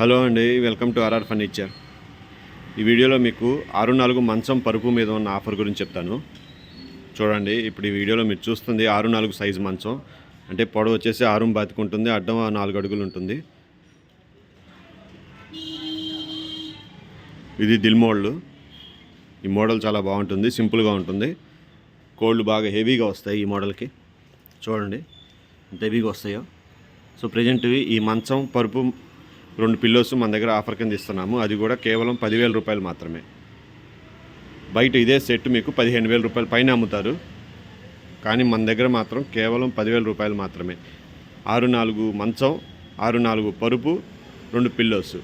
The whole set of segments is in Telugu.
హలో అండి, వెల్కమ్ టు ఆర్ఆర్ ఫర్నిచర్. ఈ వీడియోలో మీకు 6-4 మంచం పరుపు మీద ఉన్న ఆఫర్ గురించి చెప్తాను. చూడండి, ఇప్పుడు ఈ వీడియోలో మీరు చూస్తుంది 6-4 సైజు మంచం. అంటే పొడవు వచ్చేసి 6 బాతికి ఉంటుంది, అడ్డం 4 అడుగులు ఉంటుంది. ఇది దిల్ మోడల్. ఈ మోడల్ చాలా బాగుంటుంది, సింపుల్గా ఉంటుంది. కోళ్ళు బాగా హెవీగా వస్తాయి ఈ మోడల్కి. చూడండి ఎంత హెవీగా వస్తాయో. సో ప్రజెంట్ ఈ మంచం పరుపు 2 పిల్లోస్ మన దగ్గర ఆఫర్ కింద ఇస్తున్నాము. అది కూడా కేవలం 10,000 రూపాయలు మాత్రమే. బయట ఇదే సెట్ మీకు 15,000 రూపాయలు పైన అమ్ముతారు, కానీ మన దగ్గర మాత్రం కేవలం 10,000 రూపాయలు మాత్రమే. 6-4 మంచం, 6-4 పరుపు, 2 పిల్లోస్,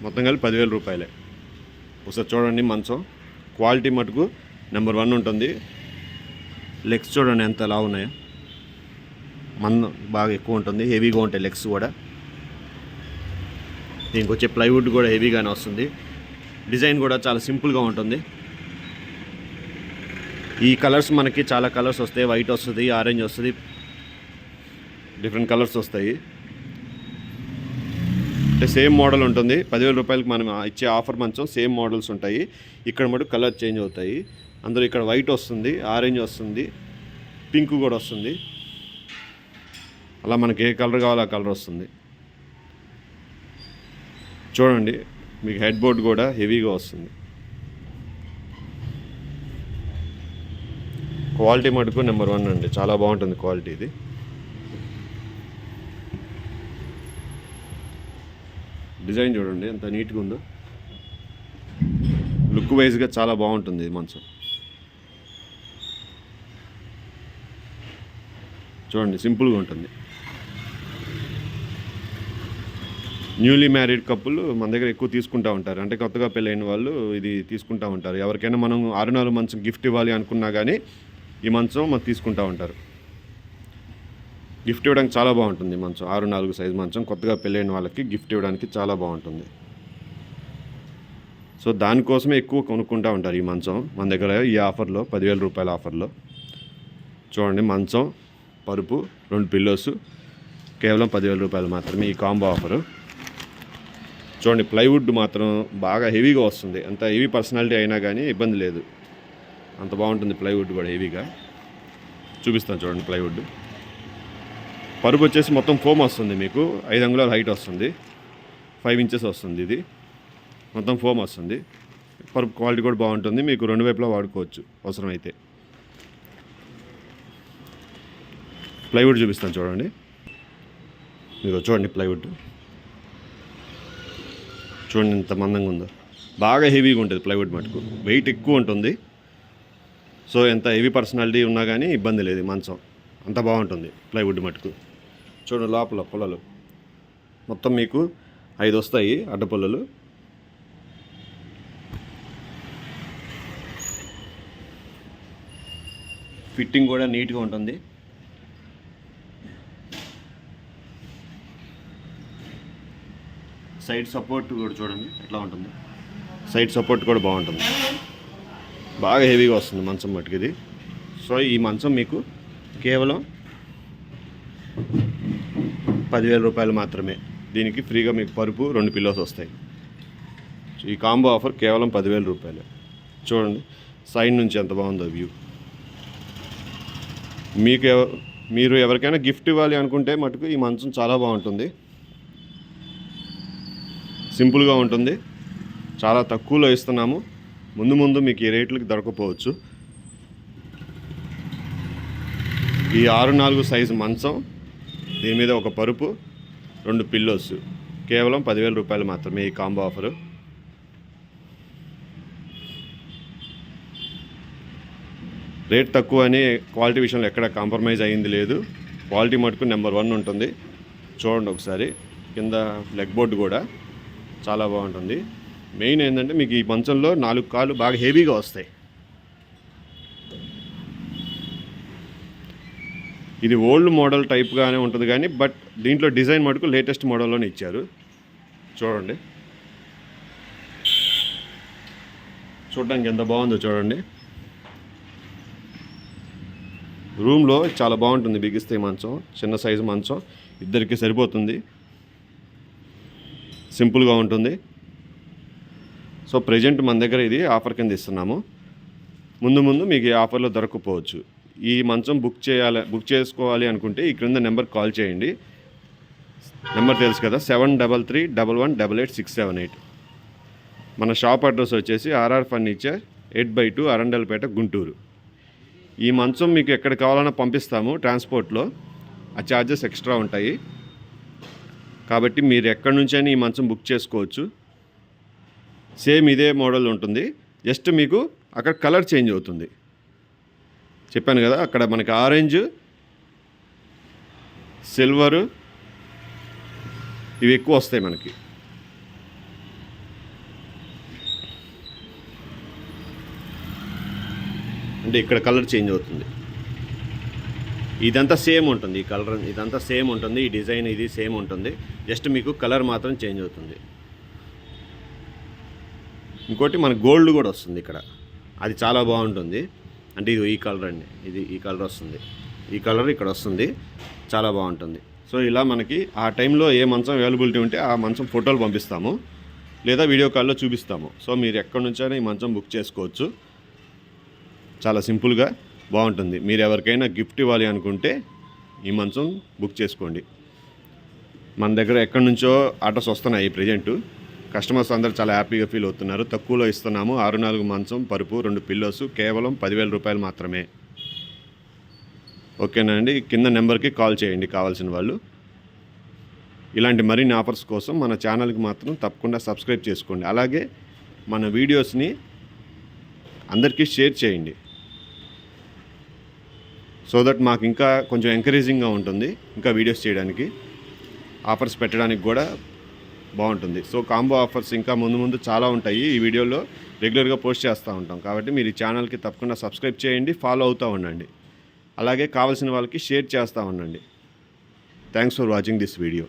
మొత్తం కలిపి 10,000 రూపాయలే. ఒకసారి చూడండి, మంచం క్వాలిటీ మటుకు నెంబర్ 1 ఉంటుంది. లెగ్స్ చూడండి ఎంత ఎలా ఉన్నాయో. మందం బాగా ఎక్కువ ఉంటుంది, హెవీగా ఉంటాయి లెగ్స్ కూడా. దీనికి వచ్చే ప్లైవుడ్ కూడా హెవీగానే వస్తుంది. డిజైన్ కూడా చాలా సింపుల్గా ఉంటుంది. ఈ కలర్స్ మనకి చాలా కలర్స్ వస్తాయి. వైట్ వస్తుంది, ఆరెంజ్ వస్తుంది, డిఫరెంట్ కలర్స్ వస్తాయి. అంటే సేమ్ మోడల్ ఉంటుంది. 10,000 రూపాయలకి మనం ఇచ్చే ఆఫర్ మంచం సేమ్ మోడల్స్ ఉంటాయి. ఇక్కడ మటుకు కలర్ చేంజ్ అవుతాయి. అందులో ఇక్కడ వైట్ వస్తుంది, ఆరెంజ్ వస్తుంది, పింక్ కూడా వస్తుంది. అలా మనకి ఏ కలర్ కావాలో ఆ కలర్ వస్తుంది. చూడండి, మీకు హెడ్ బోర్డ్ కూడా హెవీగా వస్తుంది. క్వాలిటీ మటుకు నెంబర్ 1 అండి, చాలా బాగుంటుంది క్వాలిటీ. ఇది డిజైన్ చూడండి ఎంత నీట్గా ఉందో. లుక్ వైజ్గా చాలా బాగుంటుంది ఈ మంచం. చూడండి, సింపుల్గా ఉంటుంది. న్యూలీ మ్యారీడ్ కప్పులు మన దగ్గర ఎక్కువ తీసుకుంటూ ఉంటారు. అంటే కొత్తగా పెళ్ళైన వాళ్ళు ఇది తీసుకుంటూ ఉంటారు. ఎవరికైనా మనం 6-4 మంచం గిఫ్ట్ ఇవ్వాలి అనుకున్నా కానీ ఈ మంచం మనం తీసుకుంటూ ఉంటారు. గిఫ్ట్ ఇవ్వడానికి చాలా బాగుంటుంది ఈ మంచం. 6-4 సైజు మంచం కొత్తగా పెళ్ళైన వాళ్ళకి గిఫ్ట్ ఇవ్వడానికి చాలా బాగుంటుంది. సో దానికోసమే ఎక్కువ కొనుక్కుంటూ ఉంటారు ఈ మంచం మన దగ్గర ఈ ఆఫర్లో, 10,000 రూపాయల ఆఫర్లో. చూడండి, మంచం, పరుపు, 2 పిల్లోస్ కేవలం 10,000 రూపాయలు మాత్రమే ఈ కాంబో ఆఫరు. చూడండి, ప్లైవుడ్ మాత్రం బాగా హెవీగా వస్తుంది. అంత హెవీ పర్సనాలిటీ అయినా కానీ ఇబ్బంది లేదు, అంత బాగుంటుంది. ప్లైవుడ్ కూడా హెవీగా చూపిస్తాను. చూడండి, ప్లైవుడ్ పరుపు వచ్చేసి మొత్తం ఫోమ్ వస్తుంది. మీకు 5 అంగుళాల హైట్ వస్తుంది, 5 ఇంచెస్ వస్తుంది. ఇది మొత్తం ఫోమ్ వస్తుంది. పరుపు క్వాలిటీ కూడా బాగుంటుంది. మీకు 2 వైపులా వాడుకోవచ్చు అవసరమైతే. ప్లైవుడ్ చూపిస్తాను చూడండి. మీరు చూడండి, ప్లైవుడ్ చూడండి ఎంత మందంగా ఉందో. బాగా హెవీగా ఉంటుంది ప్లైవుడ్ మటుకు, వెయిట్ ఎక్కువ ఉంటుంది. సో ఎంత హెవీ పర్సనాలిటీ ఉన్నా కానీ ఇబ్బంది లేదు మంచం, అంత బాగుంటుంది ప్లైవుడ్ మటుకు. చూడండి, లోపల పుల్లలు మొత్తం మీకు 5 వస్తాయి, అడ్డపుల్లలు. ఫిట్టింగ్ కూడా నీట్గా ఉంటుంది. సైడ్ సపోర్ట్ కూడా చూడండి ఎట్లా ఉంటుంది. సైడ్ సపోర్ట్ కూడా బాగుంటుంది, బాగా హెవీగా వస్తుంది మంచం మటుకు ఇది. సో ఈ మంచం మీకు కేవలం 10,000 రూపాయలు మాత్రమే. దీనికి ఫ్రీగా మీకు పరుపు, 2 పిల్లోస్ వస్తాయి. ఈ కాంబో ఆఫర్ కేవలం 10,000 రూపాయలు. చూడండి సైడ్ నుంచి ఎంత బాగుందో వ్యూ. మీరు ఎవరికైనా గిఫ్ట్ ఇవ్వాలి అనుకుంటే మటుకు ఈ మంచం చాలా బాగుంటుంది. సింపుల్గా ఉంటుంది, చాలా తక్కువలో ఇస్తున్నాము. ముందు మీకు ఈ రేట్లకి దొరకపోవచ్చు. ఈ 6-4 సైజు మంచం, దీని మీద ఒక పరుపు, 2 పిల్లోస్ కేవలం 10,000 రూపాయలు మాత్రమే ఈ కాంబో ఆఫరు. రేట్ తక్కువ అని క్వాలిటీ విషయంలో ఎక్కడ కాంప్రమైజ్ అయ్యింది లేదు. క్వాలిటీ మటుకు నెంబర్ 1 ఉంటుంది. చూడండి ఒకసారి, కింద లెగ్ బోర్డు కూడా చాలా బాగుంటుంది. మెయిన్ ఏంటంటే మీకు ఈ మంచంలో 4 కాళ్ళు బాగా హెవీగా వస్తాయి. ఇది ఓల్డ్ మోడల్ టైప్గానే ఉంటుంది కానీ బట్ దీంట్లో డిజైన్ మటుకు లేటెస్ట్ మోడల్లోనే ఇచ్చారు. చూడండి, చూడడానికి ఎంత బాగుందో చూడండి. రూమ్లో చాలా బాగుంటుంది బిగిస్తే మంచం. చిన్న సైజు మంచం, ఇద్దరికి సరిపోతుంది. సింపుల్గా ఉంటుంది. సో ప్రజెంట్ మన దగ్గర ఇది ఆఫర్ కింద ఇస్తున్నాము. ముందు ముందు మీకు ఈ ఆఫర్లో దొరకకపోవచ్చు. ఈ మంచం బుక్ చేసుకోవాలి అనుకుంటే ఈ క్రింద నెంబర్ కాల్ చేయండి. నెంబర్ తెలుసు కదా, 7331188678. మన షాప్ అడ్రస్ వచ్చేసి ఆర్ఆర్ ఫర్నిచర్ 8/2 అరండల్పేట, గుంటూరు. ఈ మంచం మీకు ఎక్కడ కావాలన్నా పంపిస్తాము ట్రాన్స్పోర్ట్లో. ఆ ఛార్జెస్ ఎక్స్ట్రా ఉంటాయి. కాబట్టి మీరు ఎక్కడి నుంచైనా ఈ మంచం బుక్ చేసుకోవచ్చు. సేమ్ ఇదే మోడల్ ఉంటుంది, జస్ట్ మీకు అక్కడ కలర్ చేంజ్ అవుతుంది. చెప్పాను కదా, అక్కడ మనకి ఆరెంజ్, సిల్వరు ఇవి ఎక్కువ వస్తాయి మనకి. అంటే ఇక్కడ కలర్ చేంజ్ అవుతుంది. ఇదంతా సేమ్ ఉంటుంది, ఈ కలర్ ఇదంతా సేమ్ ఉంటుంది, ఈ డిజైన్ ఇది సేమ్ ఉంటుంది, జస్ట్ మీకు కలర్ మాత్రం చేంజ్ అవుతుంది. ఇంకోటి మన గోల్డ్ కూడా వస్తుంది ఇక్కడ, అది చాలా బాగుంటుంది. అంటే ఇది ఈ కలర్ అండి, ఇది ఈ కలర్ వస్తుంది, ఈ కలర్ ఇక్కడ వస్తుంది, చాలా బాగుంటుంది. సో ఇలా మనకి ఆ టైంలో ఏ మంచం అవైలబిలిటీ ఉంటే ఆ మంచం ఫోటోలు పంపిస్తాము, లేదా వీడియో కాల్లో చూపిస్తాము. సో మీరు ఎక్కడి నుంచైనా ఈ మంచం బుక్ చేసుకోవచ్చు. చాలా సింపుల్గా బాగుంటుంది. మీరు ఎవరికైనా గిఫ్ట్ ఇవ్వాలి అనుకుంటే ఈ మంచం బుక్ చేసుకోండి. మన దగ్గర ఎక్కడి నుంచో ఆర్డర్స్ వస్తున్నాయి ప్రజెంటు. కస్టమర్స్ అందరూ చాలా హ్యాపీగా ఫీల్ అవుతున్నారు. తక్కువలో ఇస్తున్నాము. 6x4 మంచం, పరుపు, 2 పిల్లోస్ కేవలం 10,000 రూపాయలు మాత్రమే. ఓకేనా అండి? కింద నెంబర్కి కాల్ చేయండి కావాల్సిన వాళ్ళు. ఇలాంటి మరిన్ని ఆఫర్స్ కోసం మన ఛానల్కి మాత్రం తప్పకుండా సబ్స్క్రైబ్ చేసుకోండి. అలాగే మన వీడియోస్ని అందరికీ షేర్ చేయండి. సో దట్ మాకు ఇంకా కొంచెం ఎంకరేజింగ్గా ఉంటుంది, ఇంకా వీడియోస్ చేయడానికి, ఆఫర్స్ పెట్టడానికి కూడా బాగుంటుంది. సో కాంబో ఆఫర్స్ ఇంకా ముందు చాలా ఉంటాయి. ఈ వీడియోలో రెగ్యులర్గా పోస్ట్ చేస్తూ ఉంటాం. కాబట్టి మీరు ఈ ఛానల్కి తప్పకుండా సబ్స్క్రైబ్ చేయండి, ఫాలో అవుతూ ఉండండి. అలాగే కావాల్సిన వాళ్ళకి షేర్ చేస్తూ ఉండండి. Thanks for watching this video.